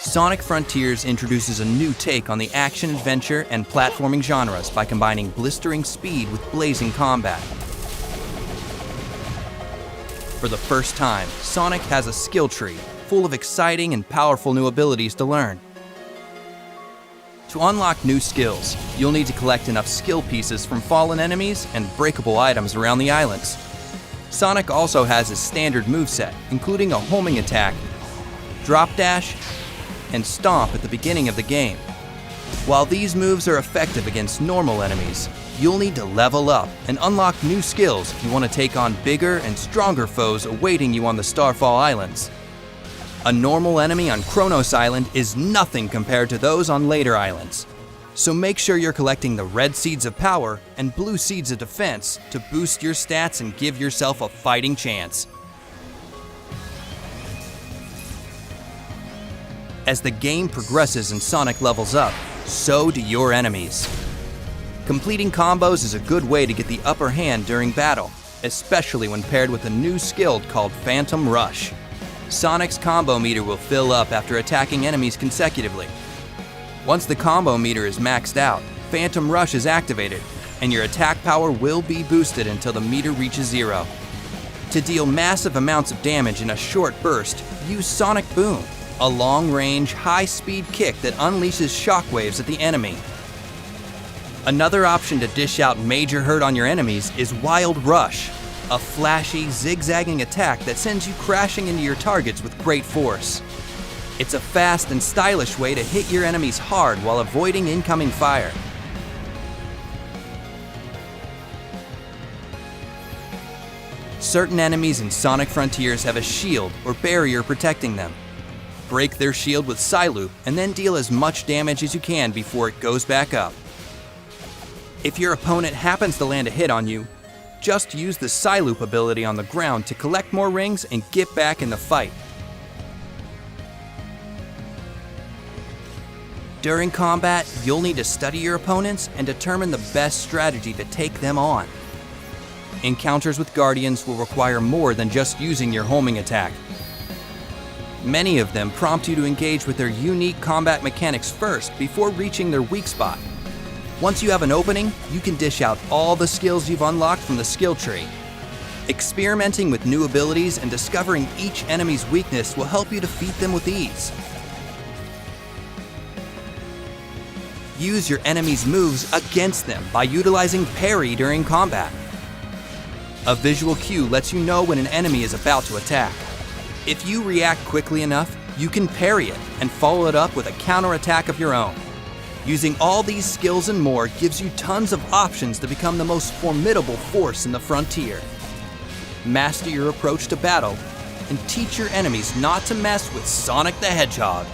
Sonic Frontiers introduces a new take on the action-adventure and platforming genres by combining blistering speed with blazing combat. For the first time, Sonic has a skill tree full of exciting and powerful new abilities to learn. To unlock new skills, you'll need to collect enough skill pieces from fallen enemies and breakable items around the islands. Sonic also has his standard moveset, including a homing attack, drop dash, and stomp at the beginning of the game. While these moves are effective against normal enemies, you'll need to level up and unlock new skills if you want to take on bigger and stronger foes awaiting you on the Starfall Islands. A normal enemy on Kronos Island is nothing compared to those on later islands, so make sure you're collecting the red seeds of power and blue seeds of defense to boost your stats and give yourself a fighting chance. As the game progresses and Sonic levels up, so do your enemies. Completing combos is a good way to get the upper hand during battle, especially when paired with a new skill called Phantom Rush. Sonic's combo meter will fill up after attacking enemies consecutively. Once the combo meter is maxed out, Phantom Rush is activated, and your attack power will be boosted until the meter reaches 0. To deal massive amounts of damage in a short burst, use Sonic Boom, a long-range, high-speed kick that unleashes shockwaves at the enemy. Another option to dish out major hurt on your enemies is Wild Rush, a flashy, zigzagging attack that sends you crashing into your targets with great force. It's a fast and stylish way to hit your enemies hard while avoiding incoming fire. Certain enemies in Sonic Frontiers have a shield or barrier protecting them. Break their shield with Psyloop and then deal as much damage as you can before it goes back up. If your opponent happens to land a hit on you, just use the Psyloop ability on the ground to collect more rings and get back in the fight. During combat, you'll need to study your opponents and determine the best strategy to take them on. Encounters with Guardians will require more than just using your homing attack. Many of them prompt you to engage with their unique combat mechanics first before reaching their weak spot. Once you have an opening, you can dish out all the skills you've unlocked from the skill tree. Experimenting with new abilities and discovering each enemy's weakness will help you defeat them with ease. Use your enemy's moves against them by utilizing parry during combat. A visual cue lets you know when an enemy is about to attack. If you react quickly enough, you can parry it and follow it up with a counterattack of your own. Using all these skills and more gives you tons of options to become the most formidable force in the frontier. Master your approach to battle and teach your enemies not to mess with Sonic the Hedgehog.